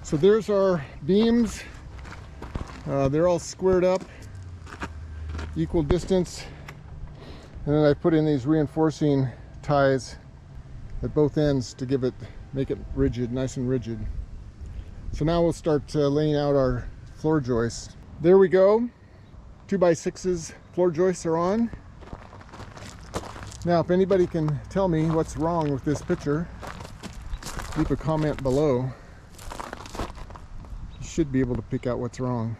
So there's our beams. They're all squared up, equal distance. And then I put in these reinforcing ties at both ends to make it rigid, nice and rigid. So now we'll start laying out our floor joists. There we go. 2x6s floor joists are on. Now, if anybody can tell me what's wrong with this picture, leave a comment below. You should be able to pick out what's wrong.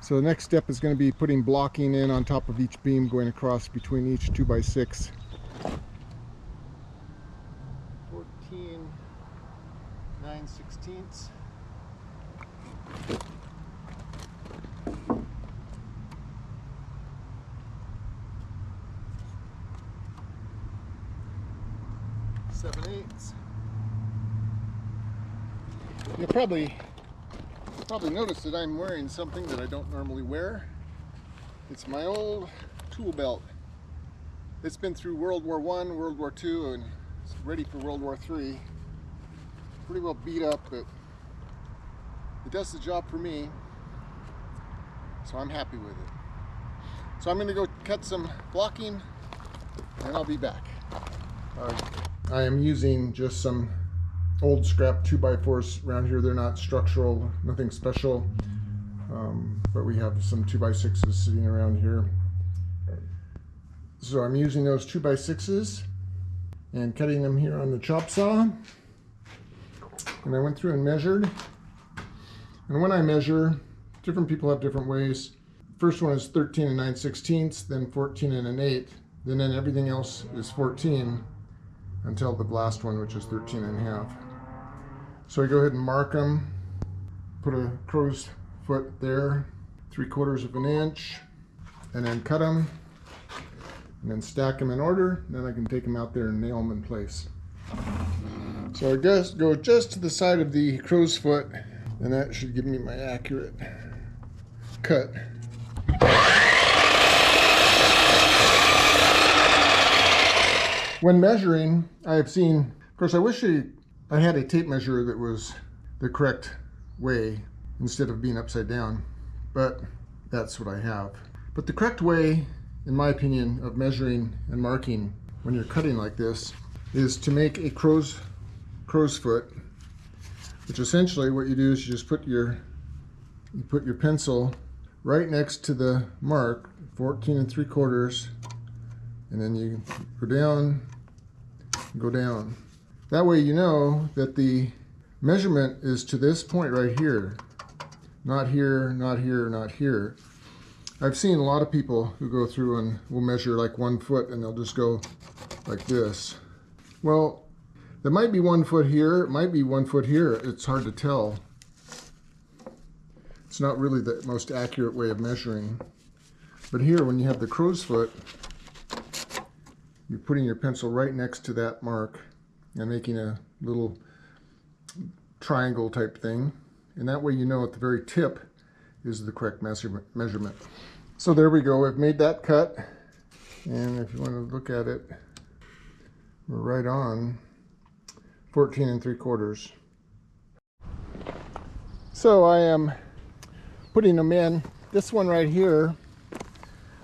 So the next step is going to be putting blocking in on top of each beam going across between each 2x6. 14 9/16. You'll probably notice that I'm wearing something that I don't normally wear. It's my old tool belt. It's been through World War I, World War II, and it's ready for World War III. Pretty well beat up, but it does the job for me, so I'm happy with it. So I'm going to go cut some blocking, and I'll be back. I am using just some old scrap 2x4s around here. They're not structural, nothing special, but we have some 2x6s sitting around here. So I'm using those 2x6s and cutting them here on the chop saw. And I went through and measured. And when I measure, different people have different ways. First one is 13 9/16, then 14 1/8, then everything else is 14 until the last one, which is 13 1/2. So I go ahead and mark them, put a crow's foot there, 3/4 of an inch, and then cut them, and then stack them in order. Then I can take them out there and nail them in place. So I just go just to the side of the crow's foot, and that should give me my accurate cut. When measuring, I have seen, of course I wish I had a tape measure that was the correct way instead of being upside down, but that's what I have. But the correct way, in my opinion, of measuring and marking when you're cutting like this is to make a crow's foot, which essentially what you do is you just put your pencil right next to the mark, 14 3/4, and then you go down, go down. That way you know that the measurement is to this point right here, not here, not here, not here. I've seen a lot of people who go through and will measure like 1 foot and they'll just go like this. Well, there might be 1 foot here, it might be 1 foot here, it's hard to tell. It's not really the most accurate way of measuring. But here, when you have the crow's foot, you're putting your pencil right next to that mark and making a little triangle type thing. And that way you know at the very tip is the correct measurement. So there we go, I've made that cut. And if you want to look at it, we're right on 14 3/4. So I am putting them in. This one right here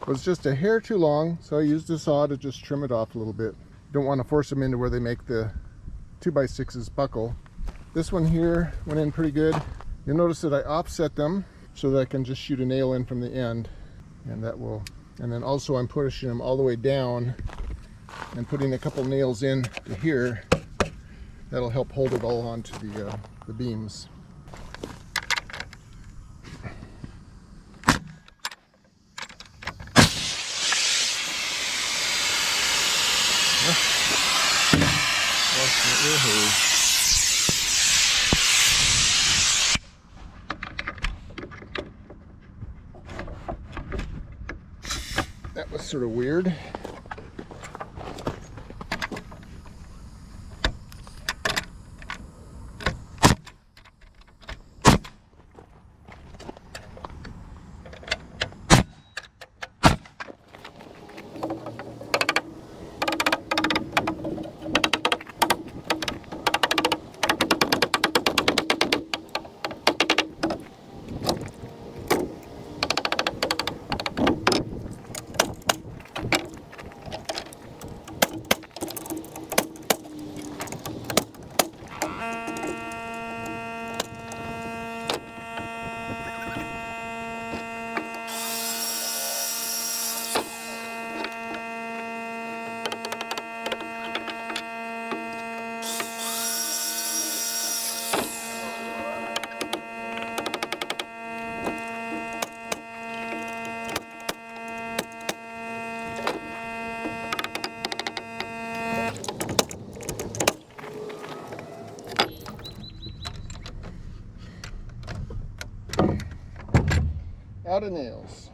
was just a hair too long, so I used a saw to just trim it off a little bit. Don't want to force them into where they make the 2x6s buckle. This one here went in pretty good. You'll notice that I offset them so that I can just shoot a nail in from the end, and that will. And then also I'm pushing them all the way down and putting a couple nails in to here. That'll help hold it all onto the beams. That was sort of weird. out of nails.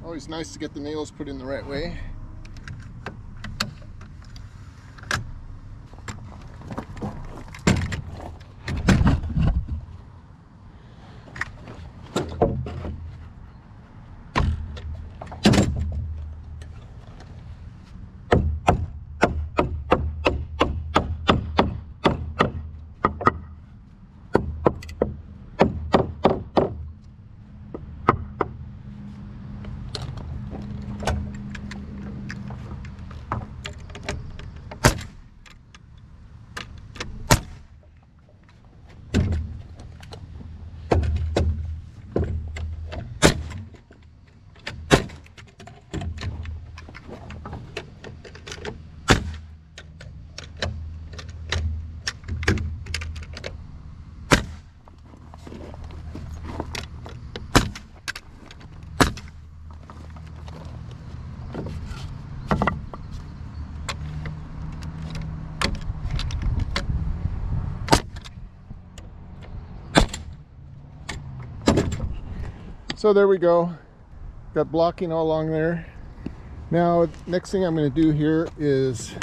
Always nice to get the nails put in the right way. So there we go. Got blocking all along there. Now, next thing I'm going to do here is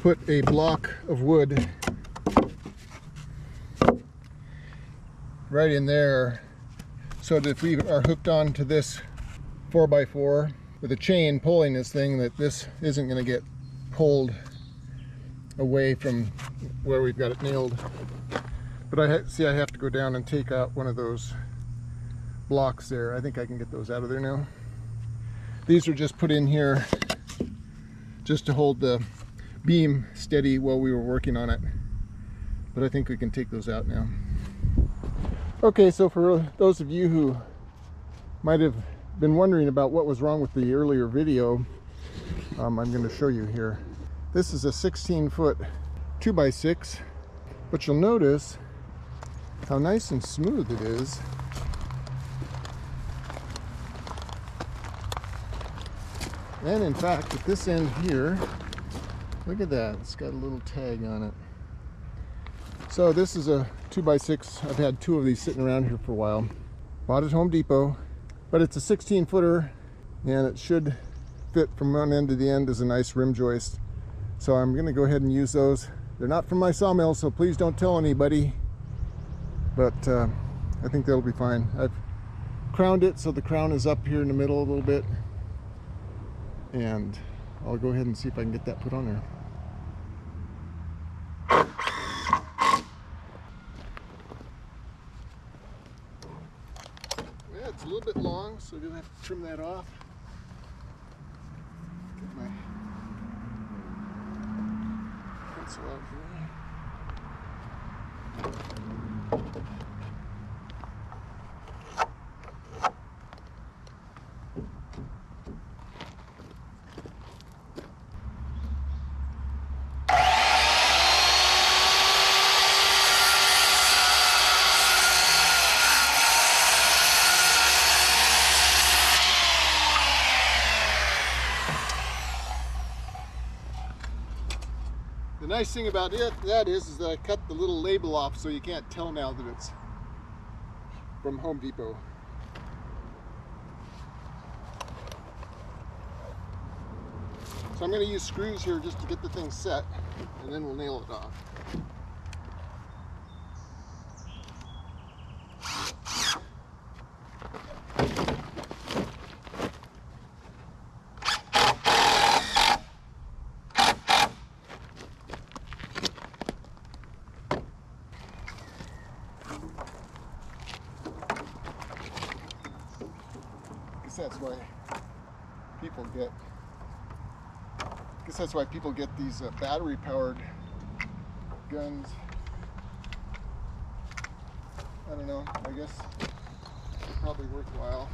put a block of wood right in there, so that if we are hooked on to this 4x4 with a chain pulling this thing, that this isn't going to get pulled away from where we've got it nailed. But I have to go down and take out one of those blocks there. I think I can get those out of there now. These are just put in here just to hold the beam steady while we were working on it, but I think we can take those out now. Okay, so for those of you who might have been wondering about what was wrong with the earlier video, I'm going to show you here. This is a 16-foot 2x6, but you'll notice how nice and smooth it is. And in fact, at this end here, look at that, it's got a little tag on it. So this is a 2x6. I've had two of these sitting around here for a while. Bought at Home Depot, but it's a 16-footer, and it should fit from one end to the end as a nice rim joist. So I'm going to go ahead and use those. They're not from my sawmill, so please don't tell anybody, but I think that'll be fine. I've crowned it so the crown is up here in the middle a little bit, and I'll go ahead and see if I can get that put on there. Yeah, it's a little bit long, so I'm going to have to trim that off. Get my pencil out here. The nice thing about that is that I cut the little label off, so you can't tell now that it's from Home Depot. So I'm going to use screws here just to get the thing set, and then we'll nail it off. That's why people get these battery powered guns. I don't know, I guess it's probably worthwhile.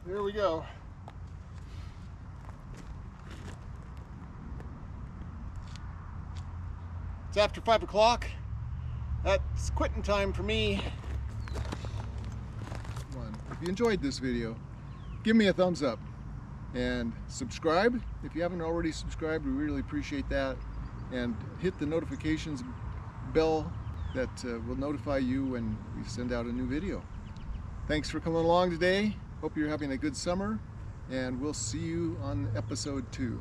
There we go. It's after 5 o'clock. That's quitting time for me. If you enjoyed this video, give me a thumbs up and subscribe. If you haven't already subscribed, we really appreciate that. And hit the notifications bell that will notify you when we send out a new video. Thanks for coming along today. Hope you're having a good summer, and we'll see you on episode 2.